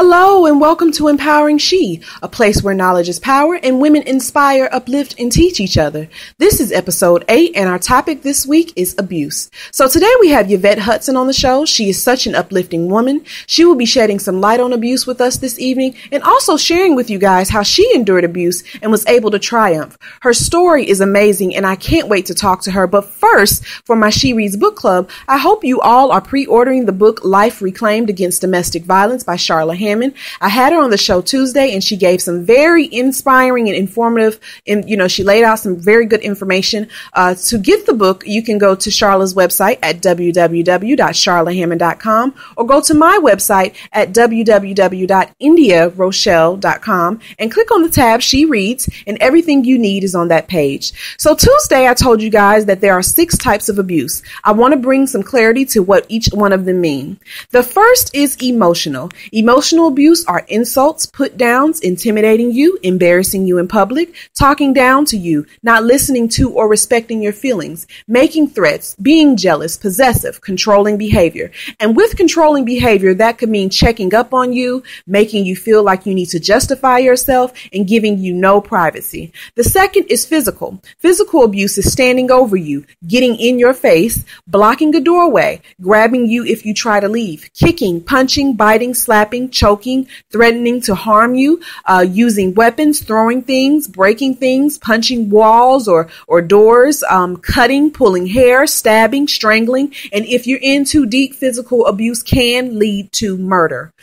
Hello and welcome to Empowering She, a place where knowledge is power and women inspire, uplift, and teach each other. This is episode 8 and our topic this week is abuse. So today we have Yuvette Hudson on the show. She is such an uplifting woman. She will be shedding some light on abuse with us this evening and also sharing with you guys how she endured abuse and was able to triumph. Her story is amazing and I can't wait to talk to her. But first, for my She Reads book club, I hope you all are pre-ordering the book Life Reclaimed Against Domestic Violence by Charla Hammond. I had her on the show Tuesday and she gave some very inspiring and informative, and she laid out some very good information. To get the book, you can go to Charla's website at www.charlahammond.com or go to my website at www.indiarochelle.com and click on the tab She Reads, and everything you need is on that page. So Tuesday, I told you guys that there are 6 types of abuse. I want to bring some clarity to what each one of them mean. The first is emotional. Emotional abuse are insults, put downs, intimidating you, embarrassing you in public, talking down to you, not listening to or respecting your feelings, making threats, being jealous, possessive, controlling behavior. And with controlling behavior, that could mean checking up on you, making you feel like you need to justify yourself, and giving you no privacy. The second is physical. Physical abuse is standing over you, getting in your face, blocking a doorway, grabbing you if you try to leave, kicking, punching, biting, slapping, choking, threatening to harm you, using weapons, throwing things, breaking things, punching walls or doors, cutting, pulling hair, stabbing, strangling, and if you're in too deep, physical abuse can lead to murder.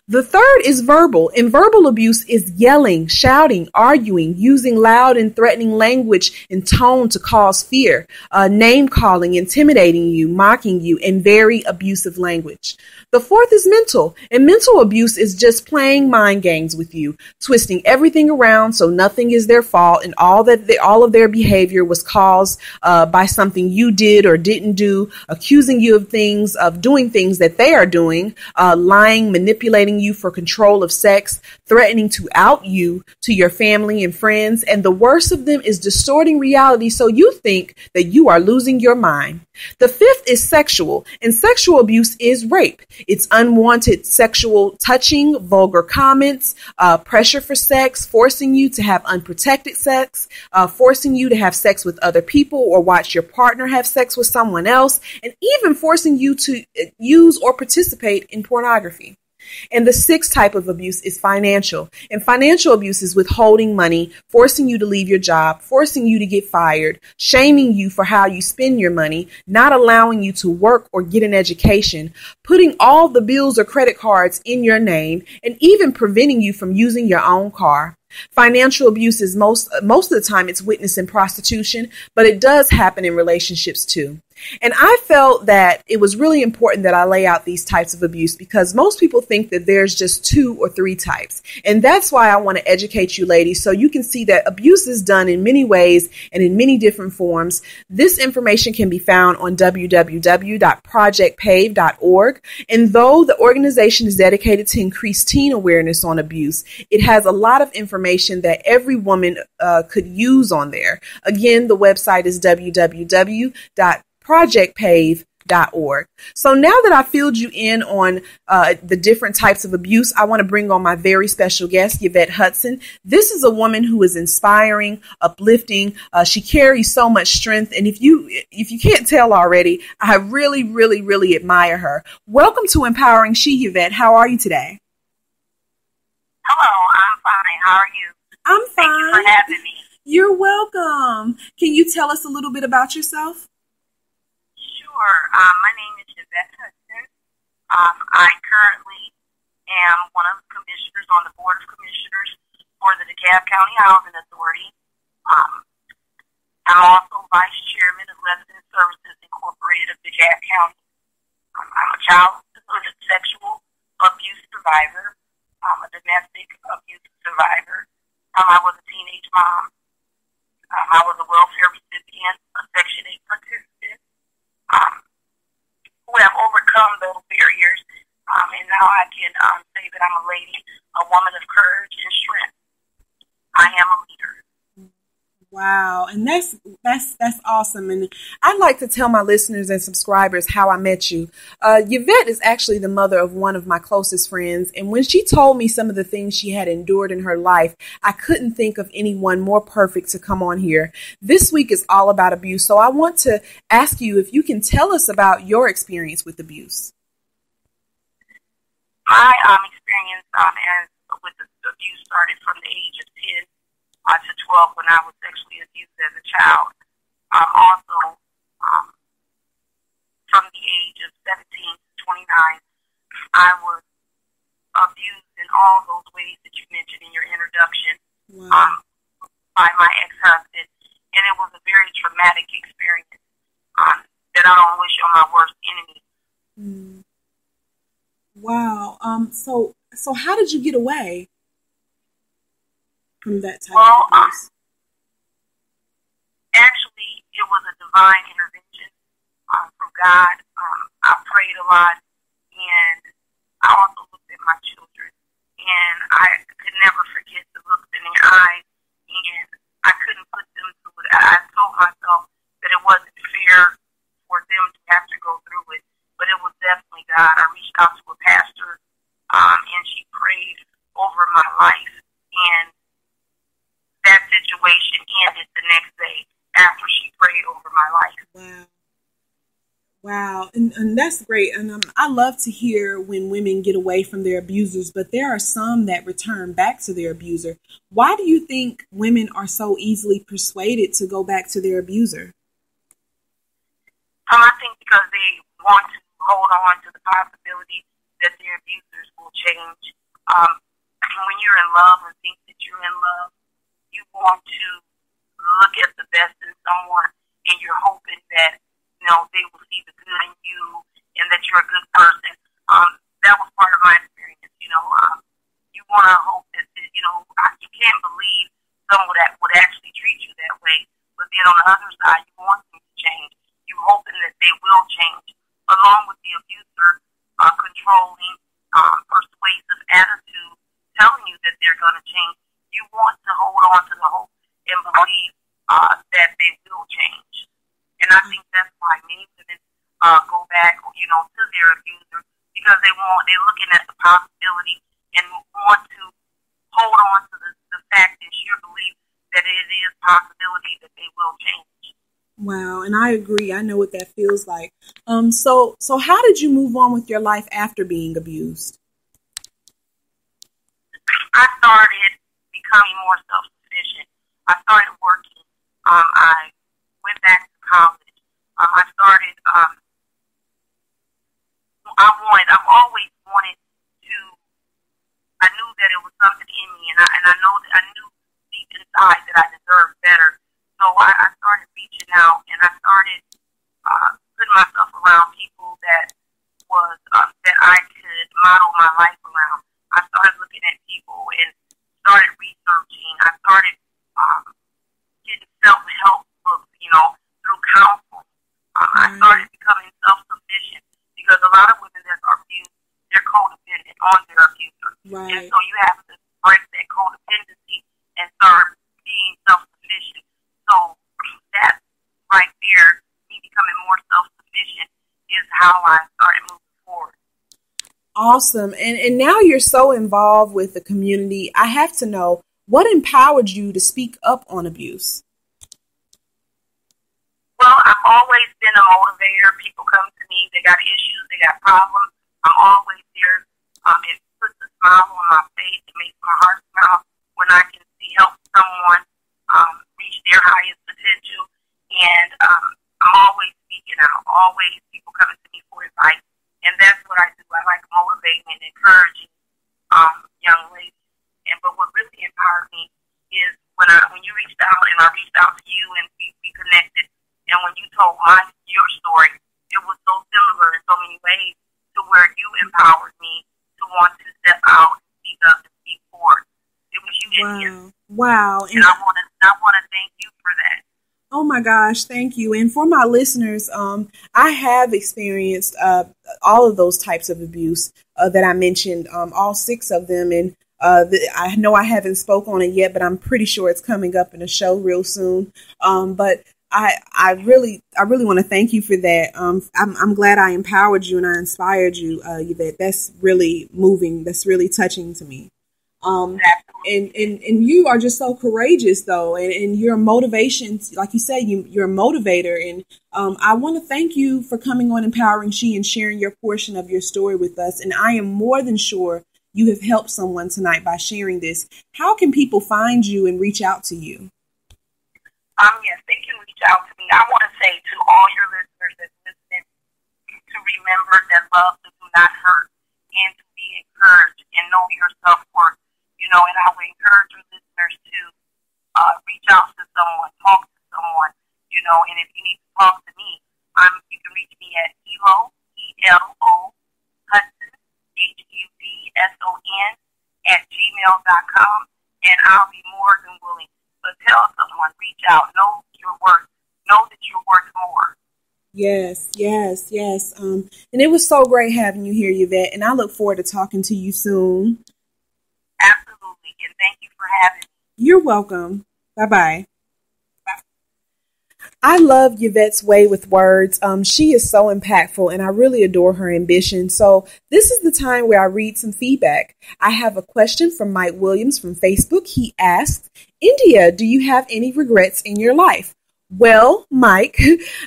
The third is verbal, and verbal abuse is yelling, shouting, arguing, using loud and threatening language and tone to cause fear, name calling, intimidating you, mocking you, and very abusive language. The fourth is mental, and mental abuse is just playing mind games with you, twisting everything around so nothing is their fault, and all of their behavior was caused by something you did or didn't do, accusing you of doing things that they are doing, lying, manipulating you for control of sex, threatening to out you to your family and friends, and the worst of them is distorting reality so you think that you are losing your mind. The fifth is sexual, and sexual abuse is rape. It's unwanted sexual touching, vulgar comments, pressure for sex, forcing you to have unprotected sex, forcing you to have sex with other people or watch your partner have sex with someone else, and even forcing you to use or participate in pornography. And the sixth type of abuse is financial. And financial abuse is withholding money, forcing you to leave your job, forcing you to get fired, shaming you for how you spend your money, not allowing you to work or get an education, putting all the bills or credit cards in your name, and even preventing you from using your own car. Financial abuse is most of the time it's witnessed in prostitution, but it does happen in relationships too. And I felt that it was really important that I lay out these types of abuse because most people think that there's just 2 or 3 types. And that's why I want to educate you ladies so you can see that abuse is done in many ways and in many different forms. This information can be found on www.projectpave.org. And though the organization is dedicated to increase teen awareness on abuse, it has a lot of information that every woman could use on there. Again, the website is www.projectpave.org. So now that I filled you in on the different types of abuse, I want to bring on my very special guest, Yuvette Hudson. This is a woman who is inspiring, uplifting. She carries so much strength. And if you can't tell already, I really, really, really admire her. Welcome to Empowering She, Yuvette. How are you today? Hello, I'm fine. How are you? I'm fine. Thank you for having me. You're welcome. Can you tell us a little bit about yourself? Sure. My name is Yuvette Hudson. I currently am one of the commissioners on the Board of Commissioners for the DeKalb County Housing Authority. I'm also Vice Chairman of Resident Services Incorporated of DeKalb County. I'm a child sexual abuse survivor. I'm a domestic abuse survivor. I was a teenage mom. I was a welfare recipient, a Section 8 participant, who have overcome those barriers. And now I can say that I'm a lady, a woman of courage and strength. I am a leader. Wow. And that's awesome. And I'd like to tell my listeners and subscribers how I met you. Yuvette is actually the mother of one of my closest friends. And when she told me some of the things she had endured in her life, I couldn't think of anyone more perfect to come on here. This week is all about abuse. So I want to ask you if you can tell us about your experience with abuse. My experience as with the abuse started from the age of 10 to 12 when I was sexually abused as a child. Also, from the age of 17 to 29, I was abused in all those ways that you mentioned in your introduction. Wow. By my ex-husband. And it was a very traumatic experience that I don't wish on my worst enemy. Mm. Wow. So how did you get away from that type of abuse? Actually, it was a divine intervention from God. I prayed a lot, and I also looked at my children, and I could never forget the looks in their eyes, and I couldn't put them through it. I told myself that it wasn't fair for them to have to go through it, but it was definitely God. I reached out to a pastor, and she prayed over my life, and that situation ended the next day after she prayed over my life. Wow. Wow. And that's great. And I love to hear when women get away from their abusers, but there are some that return back to their abuser. Why do you think women are so easily persuaded to go back to their abuser? I think because they want to hold on to the possibility that their abusers will change. When you're in love and think that you're in love, you want to look at the best in someone, and you're hoping that, they will see the good in you and that you're a good person. That was part of my experience, You want to hope that, you can't believe someone that would actually treat you that way. But then on the other side, you want them to change. You're hoping that they will change. Along with the abuser, controlling, persuasive attitude, telling you that they're going to change, you want to hold on to the hope and believe that they will change. And I think that's why many women go back, to their abuser, because they're looking at the possibility and want to hold on to the fact and sure believe that it is a possibility that they will change. Wow, and I agree. I know what that feels like. So how did you move on with your life after being abused? I started becoming more self-sufficient. I started working. I went back to college. I started, I've always wanted to, I knew that it was something in me, and I know that I knew deep inside that I deserved better. So I started reaching out, and I started putting myself around people that I could model my life around. I started looking at people and started researching. I started getting self-help books, through counseling. I started becoming self-sufficient because a lot of women that are abused, they're codependent on their abuser. Right. And so you have to break that codependency and start being self-sufficient. So that right there, me becoming more self-sufficient, is how I started moving forward. Awesome. And now you're so involved with the community. I have to know, what empowered you to speak up on abuse? Well, I've always been a motivator. People come to me, they got issues, they got problems. I'm always there. It puts a smile on my face. It makes my heart smile when I can help someone reach their highest potential. And I'm always speaking out. Always people coming to me for advice. And that's what I do. I like motivating and encouraging young ladies. But what really empowered me is when you reached out, and I reached out to you, and we connected. And when you told your story, it was so similar in so many ways to where you empowered me to want to step out, speak up, and speak forward. It was you in here. Wow. And I want to thank you for that. Oh my gosh, thank you. And for my listeners, I have experienced all of those types of abuse that I mentioned, all 6 of them. And I know I haven't spoke on it yet, but I'm pretty sure it's coming up in a show real soon. But I really want to thank you for that. I'm glad I empowered you and I inspired you, Yuvette. That's really moving. That's really touching to me. And you are just so courageous, though, and your motivation, like you say, you're a motivator. And I want to thank you for coming on Empowering She and sharing your portion of your story with us. And I am more than sure you have helped someone tonight by sharing this. How can people find you and reach out to you? Yes, they can reach out to me. I want to say to all your listeners that's listening to remember that love does not hurt and to be encouraged and know your self-worth. And I would encourage your listeners to reach out to someone, talk to someone, and if you need to talk to me, you can reach me at ELO, E-L-O, Hudson, Hudson, @gmail.com, and I'll be more than willing. But tell someone, reach out, know your worth, know that you're worth more. Yes. And it was so great having you here, Yuvette, and I look forward to talking to you soon. Absolutely, and thank you for having me. You're welcome. Bye-bye. I love Yuvette's way with words. She is so impactful, and I really adore her ambition. So this is the time where I read some feedback. I have a question from Mike Williams from Facebook. He asked, India, do you have any regrets in your life? Well, Mike,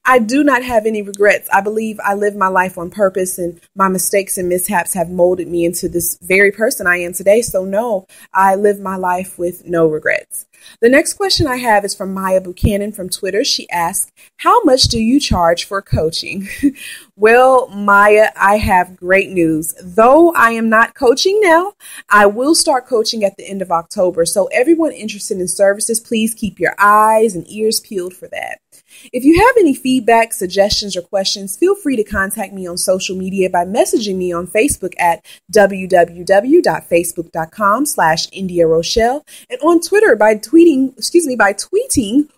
I do not have any regrets. I believe I live my life on purpose, and my mistakes and mishaps have molded me into this very person I am today. So no, I live my life with no regrets. The next question I have is from Maya Buchanan from Twitter. She asked, how much do you charge for coaching? Well, Maya, I have great news. Though I am not coaching now, I will start coaching at the end of October. So everyone interested in services, please keep your eyes and ears peeled for that. If you have any feedback, suggestions, or questions, feel free to contact me on social media by messaging me on Facebook at www.facebook.com/India Rochelle and on Twitter by tweeting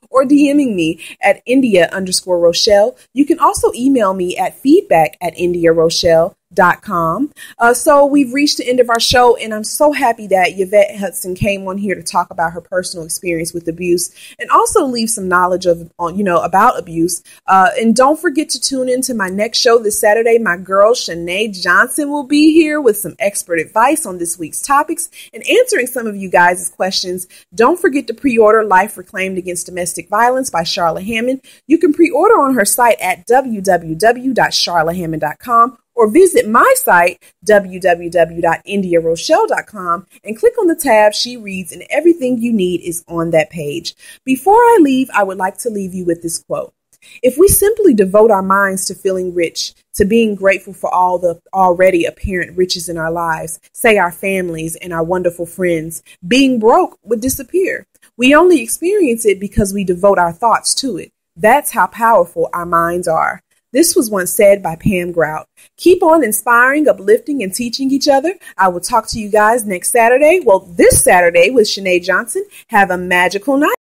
or DMing me at India_Rochelle. You can also email me at feedback@IndiaRochelle.com. So we've reached the end of our show, and I'm so happy that Yuvette Hudson came on here to talk about her personal experience with abuse and also leave some knowledge about abuse. And don't forget to tune in to my next show this Saturday. My girl Shanae Johnson will be here with some expert advice on this week's topics and answering some of you guys' questions. Don't forget to pre-order Life Reclaimed Against Domestic Violence by Charla Hammond. You can pre-order on her site at www.charlahammond.com or visit my site, www.indiarochelle.com, and click on the tab She Reads, and everything you need is on that page. Before I leave, I would like to leave you with this quote. If we simply devote our minds to feeling rich, to being grateful for all the already apparent riches in our lives, say our families and our wonderful friends, being broke would disappear. We only experience it because we devote our thoughts to it. That's how powerful our minds are. This was once said by Pam Grout. Keep on inspiring, uplifting, and teaching each other. I will talk to you guys next Saturday. Well, this Saturday with Shanae Johnson. Have a magical night.